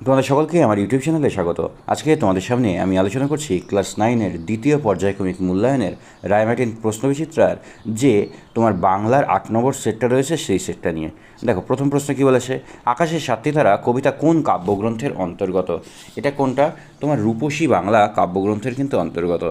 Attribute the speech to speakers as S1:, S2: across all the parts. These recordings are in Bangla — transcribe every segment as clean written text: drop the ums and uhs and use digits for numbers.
S1: তোমাদের সকলকে আমার ইউটিউব চ্যানেলে স্বাগত। আজকে তোমাদের সামনে আমি আলোচনা করছি ক্লাস 9-এর দ্বিতীয় পর্যায়ক্রমিক মূল্যায়নের রায়মার্টিন প্রশ্নবিচিত্রার যে তোমার বাংলার 8 নম্বর সেটটা রয়েছে সেই সেটটা নিয়ে। দেখো, প্রথম প্রশ্ন কী বলেছে, আকাশের সাতটি তারা কবিতা কোন কাব্যগ্রন্থের অন্তর্গত? এটা কোনটা? তোমার রূপসী বাংলা কাব্যগ্রন্থের কিন্তু অন্তর্গত।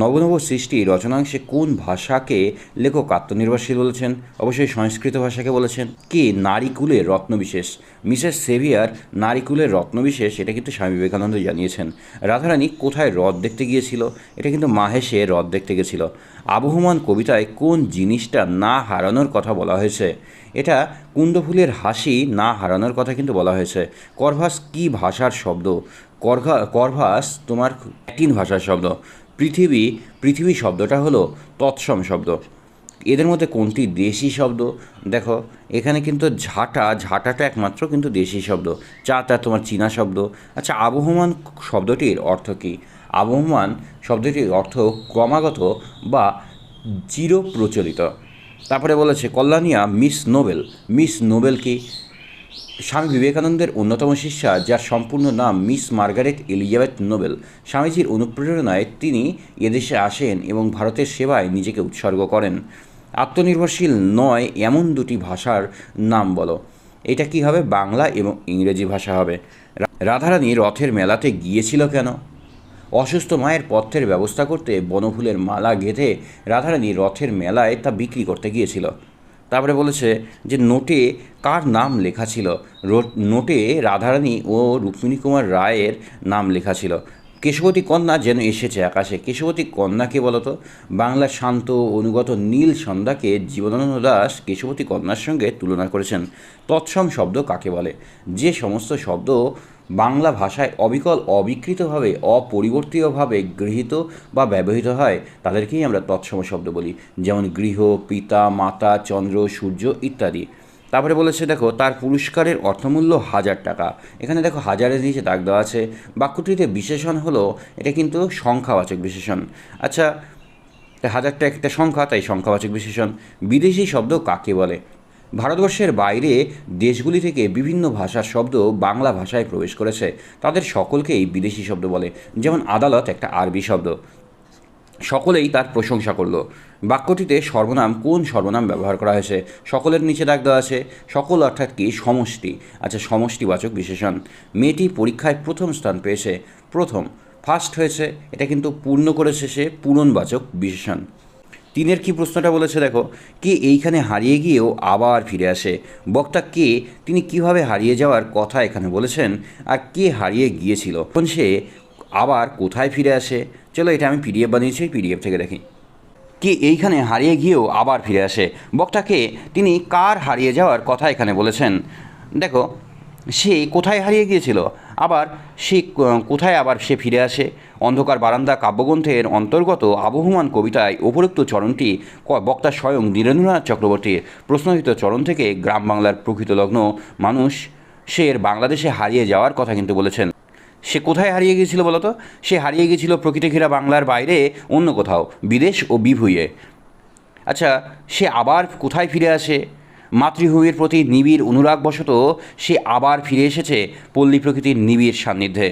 S1: নবনব সৃষ্টি রচনাংশে কোন ভাষাকে লেখক আত্মনির্ভরশীল বলেছেন? অবশ্যই সংস্কৃত ভাষাকে বলেছেন। কে নারীকুলের রত্নবিশেষ? মিসেস সেভিয়ার নারীকুলের রত্নবিশেষ, এটা কিন্তু স্বামী বিবেকানন্দ জানিয়েছেন। রাধারানী কোথায় হ্রদ দেখতে গিয়েছিল? এটা কিন্তু মাহেশে হ্রদ দেখতে গেছিল। আবহমান কবিতায় কোন জিনিসটা না হারানোর কথা বলা হয়েছে? এটা কুন্দফুলের হাসি না হারানোর কথা কিন্তু বলা হয়েছে। করভাস কি ভাষার শব্দ? করভাস তোমার ল্যাটিন ভাষার শব্দ। পৃথিবী পৃথিবী শব্দটা হলো তৎসম শব্দ। এদের মধ্যে কোনটি দেশি শব্দ? দেখো, এখানে কিন্তু ঝাঁটাটা একমাত্র কিন্তু দেশি শব্দ। চাটা তোমার চীনা শব্দ। আচ্ছা, আবহমান শব্দটির অর্থ কী? আবহমান শব্দটির অর্থ ক্রমাগত বা চিরপ্রচলিত। তারপরে বলেছে কল্যাণিয়া মিস নোবেল কি? স্বামী বিবেকানন্দের অন্যতম শিষ্যা, যার সম্পূর্ণ নাম মিস মার্গারেট এলিজাবেথ নোবেল। স্বামীজির অনুপ্রেরণায় তিনি এদেশে আসেন এবং ভারতের সেবায় নিজেকে উৎসর্গ করেন। আত্মনির্ভরশীল নয় এমন দুটি ভাষার নাম বলো। এটা কি হবে? বাংলা এবং ইংরেজি ভাষা হবে। রাধারানী রথের মেলাতে গিয়েছিল কেন? অসুস্থ মায়ের পথ্যের ব্যবস্থা করতে বনফুলের মালা গেঁথে রাধারানী রথের মেলায় তা বিক্রি করতে গিয়েছিল। তারপরে বলেছে যে নোটে কার নাম লেখা ছিল? নোটে রাধারানী ও রুক্মিণী কুমার রায়ের নাম লেখা ছিল। কেশবতী কন্যা যেন এসেছে আকাশে, কেশবতী কন্যাকে বলতো? বাংলার শান্ত অনুগত নীল সন্ধ্যাকে জীবনানন্দ দাশ কেশবতী কন্যার সঙ্গে তুলনা করেছেন। তৎসম শব্দ কাকে বলে? যে সমস্ত শব্দ বাংলা ভাষায় অবিকল অবিকৃতভাবে অপরিবর্তিতভাবে গৃহীত বা ব্যবহৃত হয় তাদেরকেই আমরা তৎসম শব্দ বলি, যেমন গৃহ, পিতা, মাতা, চন্দ্র, সূর্য ইত্যাদি। তারপরে বলেছে দেখো, তার পুরস্কারের অর্থমূল্য 1000 টাকা। এখানে দেখো হাজারের নিচে দাগ দেওয়া আছে। বাক্যটিতে বিশেষণ হলো, এটা কিন্তু সংখ্যাবাচক বিশেষণ। আচ্ছা, 1000টা একটা সংখ্যা, তাই সংখ্যাবাচক বিশেষণ। বিদেশি শব্দ কাকে বলে? ভারতবর্ষের বাইরে দেশগুলি থেকে বিভিন্ন ভাষার শব্দ বাংলা ভাষায় প্রবেশ করেছে, তাদের সকলকেই বিদেশি শব্দ বলে। যেমন আদালত একটা আরবি শব্দ। সকলেই তার প্রশংসা করলো। বাক্যটিতে সর্বনাম কোন সর্বনাম ব্যবহার করা হয়েছে? সকলের নিচে দাগ দেওয়া আছে। সকল অর্থাৎ কি? সমষ্টি। আচ্ছা, সমষ্টিবাচক বিশেষণ। মেয়েটি পরীক্ষায় প্রথম স্থান পেয়েছে। প্রথম, ফার্স্ট হয়েছে, এটা কিন্তু পূর্ণ করেছে সে, পূরণবাচক বিশেষণ। তিনের কি প্রশ্নটা বলেছে দেখো, কে এইখানে হারিয়ে গিয়েও আবার ফিরে আসে? বক্তা কে, তিনি কিভাবে হারিয়ে যাওয়ার কথা এখানে বলেছেন, আর কে হারিয়ে গিয়েছিল, তখন সে আবার কোথায় ফিরে আসে? চলো, এটা আমি পিডিএফ বানিয়েছি, পিডিএফ থেকে দেখি। কে এইখানে হারিয়ে গিয়েও আবার ফিরে আসে? বক্তাকে, তিনি কার হারিয়ে যাওয়ার কথা এখানে বলেছেন? দেখো, সে কোথায় হারিয়ে গিয়েছিল, আবার সে কোথায় আবার সে ফিরে আসে? অন্ধকার বারান্দা কাব্যগ্রন্থের অন্তর্গত আবহমান কবিতায় উপরোক্ত চরণটি বক্তা স্বয়ং নীরেন্দ্রনাথ চক্রবর্তীর প্রশ্নহিত চরণ থেকে গ্রাম বাংলার প্রকৃত লগ্ন মানুষ সের বাংলাদেশে হারিয়ে যাওয়ার কথা কিন্তু বলেছেন। সে কোথায় হারিয়ে গিয়েছিল বলতো? সে হারিয়ে গিয়েছিল প্রকৃতি ঘেরা বাংলার বাইরে অন্য কোথাও, বিদেশ ও বিভূঁইয়ে। আচ্ছা, সে আবার কোথায় ফিরে আসে? মাতৃভূমির প্রতি নিবিড় অনুরাগবশত সে আবার ফিরে এসেছে পল্লী প্রকৃতির নিবিড় সান্নিধ্যে।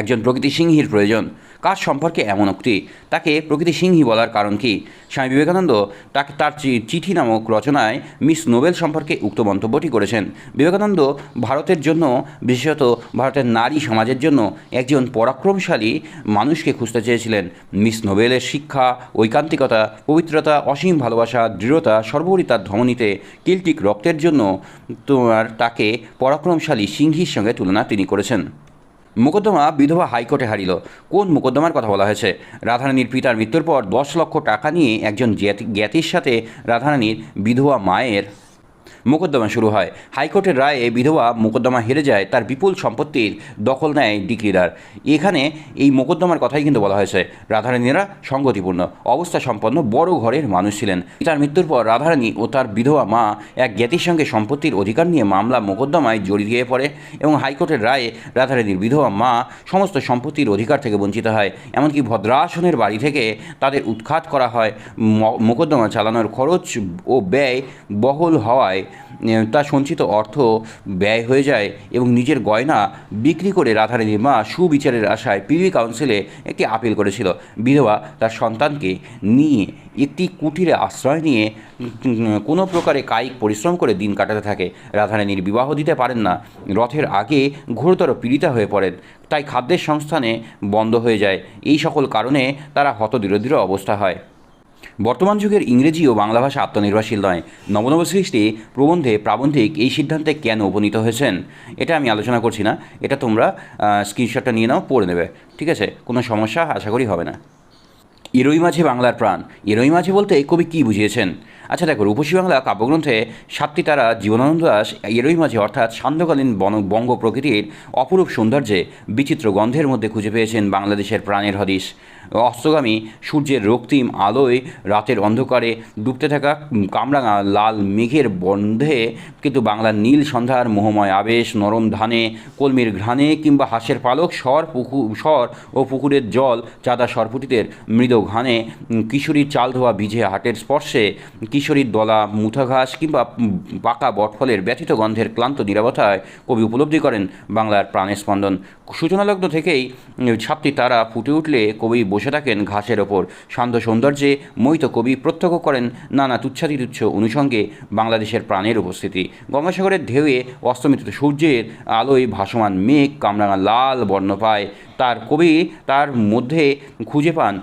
S1: একজন প্রকৃতি সিংহীর প্রয়োজন। কার সম্পর্কে এমন উক্তি? তাকে প্রকৃতি সিংহী বলার কারণ কি? স্বামী বিবেকানন্দ তাকে তার চিঠি নামক রচনায় মিস নোবেল সম্পর্কে উক্ত মন্তব্যটি করেছেন। বিবেকানন্দ ভারতের জন্য, বিশেষত ভারতের নারী সমাজের জন্য একজন পরাক্রমশালী মানুষকে খুঁজতে চেয়েছিলেন। মিস নোবেলের শিক্ষা, ঐকান্তিকতা, পবিত্রতা, অসীম ভালোবাসা, দৃঢ়তা, সর্বোপরি তার ধমনীতে কেল্টিক রক্তের জন্য তাকে পরাক্রমশালী সিংহীর সঙ্গে তুলনা তিনি করেছেন। মোকদ্দমা বিধবা হাইকোর্টে হারিল। কোন মোকদ্দমার কথা বলা হয়েছে? রাধারানীর পিতার মৃত্যুর পর 10 লক্ষ টাকা নিয়ে একজন জ্ঞাতির সাথে রাধারানীর বিধবা মায়ের মোকদ্দমা শুরু হয়। হাইকোর্টের রায়ে বিধবা মোকদ্দমা হেরে যায়, তার বিপুল সম্পত্তির দখল নেয় ডিক্রিদার। এখানে এই মোকদ্দমার কথাই কিন্তু বলা হয়েছে। রাধারানীরা সঙ্গতিপূর্ণ, অবস্থা সম্পন্ন, বড় ঘরের মানুষ ছিলেন। তার মৃত্যুর পর রাধারানী ও তার বিধবা মা এক জ্ঞাতির সঙ্গে সম্পত্তির অধিকার নিয়ে মামলা মোকদ্দমায় জড়িয়ে পড়ে এবং হাইকোর্টের রায়ে রাধারানীর বিধবা মা সমস্ত সম্পত্তির অধিকার থেকে বঞ্চিত হয়। এমনকি ভদ্রাসনের বাড়ি থেকে তাদের উৎখাত করা হয়। মোকদ্দমা চালানোর খরচ ও ব্যয় বহল হওয়ায় তার সঞ্চিত অর্থ ব্যয় হয়ে যায় এবং নিজের গয়না বিক্রি করে রাধারানীর মা সুবিচারের আশায় প্রিভি কাউন্সিলে একটি আপিল করেছিল। বিধবা তার সন্তানকে নিয়ে একটি কুটিরে আশ্রয় নিয়ে কোনো প্রকারে কায়িক পরিশ্রম করে দিন কাটাতে থাকে। রাধারানীর বিবাহ দিতে পারেন না, রথের আগে ঘোরতর পীড়িতা হয়ে পড়েন, তাই খাদ্যের সংস্থানে বন্ধ হয়ে যায়। এই সকল কারণে তারা হতদরিদ্র অবস্থা হয়। বর্তমান যুগের ইংরেজি ও বাংলা ভাষা আত্মনির্ভরশীল নয়। নবনব সৃষ্টি প্রবন্ধে প্রাবন্ধিক এই সিদ্ধান্তে কেন উপনীত হয়েছেন এটা আমি আলোচনা করছি না, এটা তোমরা স্ক্রিনশটটা নিয়ে নাও, পড়ে নেবে, ঠিক আছে? কোনো সমস্যা আশা করি হবে না। এরই মাঝে বাংলার প্রাণ। এরই মাঝে বলতে কবি কী বুঝিয়েছেন? আচ্ছা দেখো, রূপসী বাংলা কাব্যগ্রন্থে সাতটি তারা জীবনানন্দ দাশ এরই মাঝে অর্থাৎ সান্ধ্যকালীন বঙ্গ প্রকৃতির অপরূপ সৌন্দর্যে বিচিত্র গন্ধের মধ্যে খুঁজে পেয়েছেন বাংলাদেশের প্রাণের হদিশ। অস্তগামী সূর্যের রক্তিম আলোয় রাতের অন্ধকারে ডুবতে থাকা কামরাঙা লাল মেঘের বন্ধে কিন্তু বাংলার নীল সন্ধ্যার মোহময় আবেশ, নরম ধানে কলমির ঘ্রাণে কিংবা হাঁসের পালক স্বর ও পুকুরের জল চাঁদা সরপুটিদের মৃদু ঘানে, কিশোরীর চাল ধোয়া ভিজে হাটের স্পর্শে, কিশোরীর দলা মুথা ঘাস কিংবা পাকা বটফলের ব্যথিত গন্ধের ক্লান্ত নীরবতায় কবি উপলব্ধি করেন বাংলার প্রাণের স্পন্দন। সূচনালগ্ন থেকেই সাতটি তারা ফুটে উঠলে কবি বসে থাকেন ঘাসের ওপর। শান্ত সৌন্দর্যে মোহিত কবি প্রত্যক্ষ করেন নানা তুচ্ছাতিতুচ্ছ অনুষঙ্গে বাংলাদেশের প্রাণের উপস্থিতি। গঙ্গাসাগরের ঢেউয়ে অস্তমিত সূর্যের আলোয় ভাসমান মেঘ কামরাঙা লাল বর্ণ পায়। কবি তার মধ্যে খুঁজে পান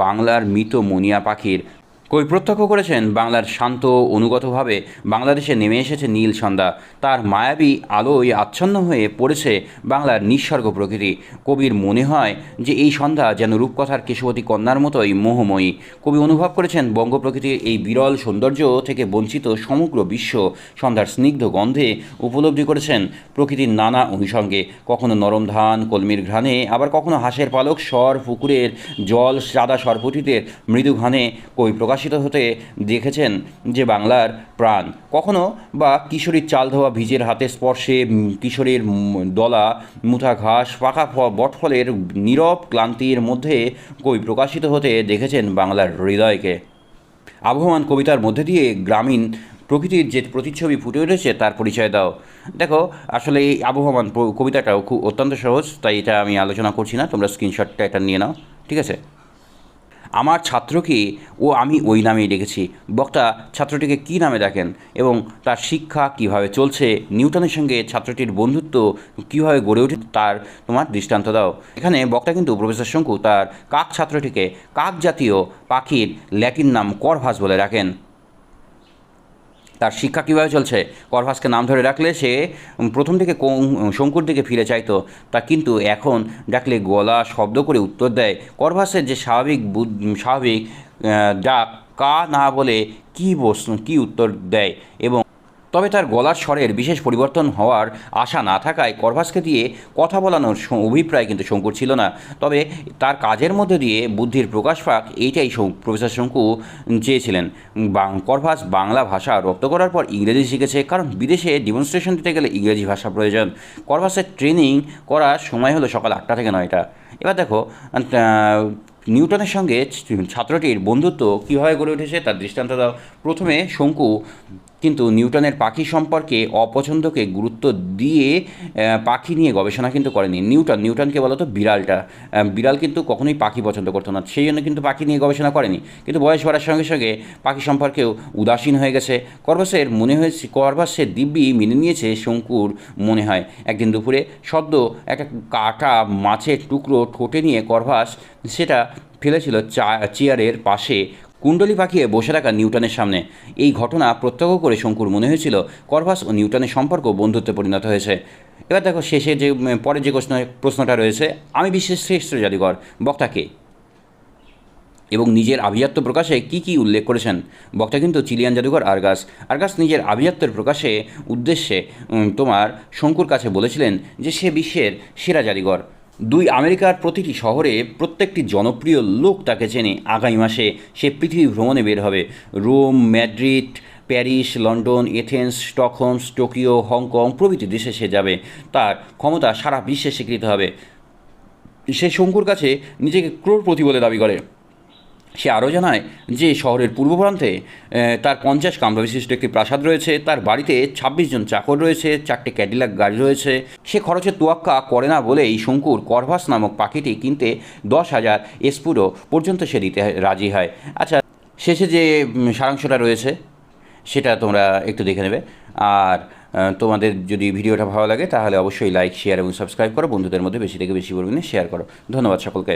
S1: বাংলার মৃত মনিয়া পাখির। কবি প্রত্যক্ষ করেছেন বাংলার শান্ত অনুগতভাবে বাংলাদেশে নেমে এসেছে নীল সন্ধ্যা, তার মায়াবী আলোয় আচ্ছন্ন হয়ে পড়েছে বাংলার নিঃসর্গ প্রকৃতি। কবির মনে হয় যে এই সন্ধ্যা যেন রূপকথার কেশবতী কন্যার মতোই মোহময়ী। কবি অনুভব করেছেন বঙ্গ প্রকৃতির এই বিরল সৌন্দর্য থেকে বঞ্চিত সমগ্র বিশ্ব সন্ধ্যার স্নিগ্ধ গন্ধে উপলব্ধি করেছেন প্রকৃতির নানা অনুষঙ্গে, কখনো নরম ধান কলমির ঘ্রাণে, আবার কখনো হাঁসের পালক স্বর, পুকুরের জল চাঁদা সরপুটিদের মৃদু ঘ্রাণে। কবি প্রকাশিত হতে দেখেছেন যে বাংলার প্রাণ, কখনো বা কিশোরীর চাল ধোয়া ভিজের হাতে স্পর্শে, কিশোরীর দলা মুথা ঘাস পাকা বটফলের নীরব ক্লান্তির মধ্যে কবি প্রকাশিত হতে দেখেছেন বাংলার হৃদয়কে। আবহমান কবিতার মধ্যে দিয়ে গ্রামীণ প্রকৃতির যে প্রতিচ্ছবি ফুটে উঠেছে তার পরিচয় দাও। দেখো, আসলে এই আবহমান কবিতাটাও খুব অত্যন্ত সহজ, তাই এটা আমি আলোচনা করছি না, তোমরা স্ক্রিনশটটা এটা নিয়ে নাও, ঠিক আছে? আমার ছাত্রকে ও আমি ওই নামেই ডেকেছি। বক্তা ছাত্রটিকে কী নামে ডাকেন এবং তার শিক্ষা কিভাবে চলছে, নিউটনের সঙ্গে ছাত্রটির বন্ধুত্ব কীভাবে গড়ে ওঠে তার তোমার দৃষ্টান্ত দাও। এখানে বক্তা কিন্তু প্রফেসর শঙ্কু তার কাক ছাত্রটিকে কাক জাতীয় পাখির ল্যাটিন নাম করভাস বলে রাখেন। তার শিক্ষা কীভাবে চলছে, করভাসকে নাম ধরে রাখলে সে প্রথম দিকে শঙ্কুর দিকে ফিরে চাইতো, তা কিন্তু এখন ডাকলে গলা শব্দ করে উত্তর দেয়। করভাসের যে স্বাভাবিক ডাক কা না বলে কী উত্তর দেয়, এবং তবে তার গলার স্বরের বিশেষ পরিবর্তন হওয়ার আশা না থাকায় করভাসকে দিয়ে কথা বলানোর অভিপ্রায় কিন্তু শঙ্কুর ছিল না। তবে তার কাজের মধ্যে দিয়ে বুদ্ধির প্রকাশ পাক, এইটাই প্রফেসর শঙ্কু চেয়েছিলেন। করভাস বাংলা ভাষা রপ্ত করার পর ইংরেজি শিখেছে, কারণ বিদেশে ডেমনস্ট্রেশন দিতে গেলে ইংরেজি ভাষা প্রয়োজন। করভাসের ট্রেনিং করার সময় হলো সকাল 8টা থেকে 9টা। এবার দেখো, নিউটনের সঙ্গে ছাত্রটির বন্ধুত্ব কীভাবে গড়ে উঠেছে তার দৃষ্টান্ত দাও। প্রথমে শঙ্কু কিন্তু নিউটনের পাখি সম্পর্কে অপছন্দকে গুরুত্ব দিয়ে পাখি নিয়ে গবেষণা কিন্তু করেনি। নিউটনকে বলতো বিড়াল কিন্তু কখনোই পাখি পছন্দ করতো না, সেই জন্য কিন্তু পাখি নিয়ে গবেষণা করেনি। কিন্তু বয়স বাড়ার সঙ্গে সঙ্গে পাখি সম্পর্কেও উদাসীন হয়ে গেছে। করভাসের দিব্যি মেনে নিয়েছে শঙ্কুর মনে হয়। একদিন দুপুরে সদ্য একটা কাটা মাছের টুকরো ঠোঁটে নিয়ে করভাস সেটা ফেলেছিল চেয়ারের পাশে কুণ্ডলি পাকিয়ে বসে থাকা নিউটনের সামনে। এই ঘটনা প্রত্যক্ষ করে শঙ্কুর মনে হয়েছিল করভাস ও নিউটনের সম্পর্ক বন্ধুত্বে পরিণত হয়েছে। এবার দেখো, শেষে যে পরে যে প্রশ্নটা রয়েছে, আমি বিশ্বের শ্রেষ্ঠ জাদুঘর বক্তাকে এবং নিজের আভিজাত্য প্রকাশে কি উল্লেখ করেছেন। বক্তা কিন্তু চিলিয়ান জাদুঘর আর্গাস নিজের আভিজাত্যের প্রকাশে উদ্দেশ্যে তোমার শঙ্কুর কাছে বলেছিলেন যে সে বিশ্বের সেরা জাদুঘর। আমেরিকার প্রতিটি শহরে প্রত্যেকটি জনপ্রিয় লোক তাকে চেনে। আগামী মাসে সে পৃথিবী ভ্রমণে বের হবে। Rome, Madrid, Paris, London, Athens, Stockholm, Tokyo, Hong Kong প্রভৃতি দেশে সে যাবে। তার ক্ষমতা সারা বিশ্বে স্বীকৃত হবে। সে শঙ্কুর কাছে নিজেকে ক্রোড়পতি বলে দাবি করে। সে আরও জানায় যে শহরের পূর্ব প্রান্তে তার 50 কামরা বিশিষ্ট একটি প্রাসাদ রয়েছে, তার বাড়িতে 26 জন চাকর রয়েছে, 4টে ক্যাডিলাক গাড়ি রয়েছে। সে খরচের তোয়াক্কা করে না বলেই শঙ্কুর করভাস নামক পাখিটি কিনতে 10,000 এসপুরো পর্যন্ত সে দিতে রাজি হয়। আচ্ছা, শেষে যে সারাংশটা রয়েছে সেটা তোমরা একটু দেখে নেবে। আর তোমাদের যদি ভিডিওটা ভালো লাগে তাহলে অবশ্যই লাইক, শেয়ার এবং সাবস্ক্রাইব করো। বন্ধুদের মধ্যে বেশি থেকে বেশি পরিমাণে শেয়ার করো। ধন্যবাদ সকলকে।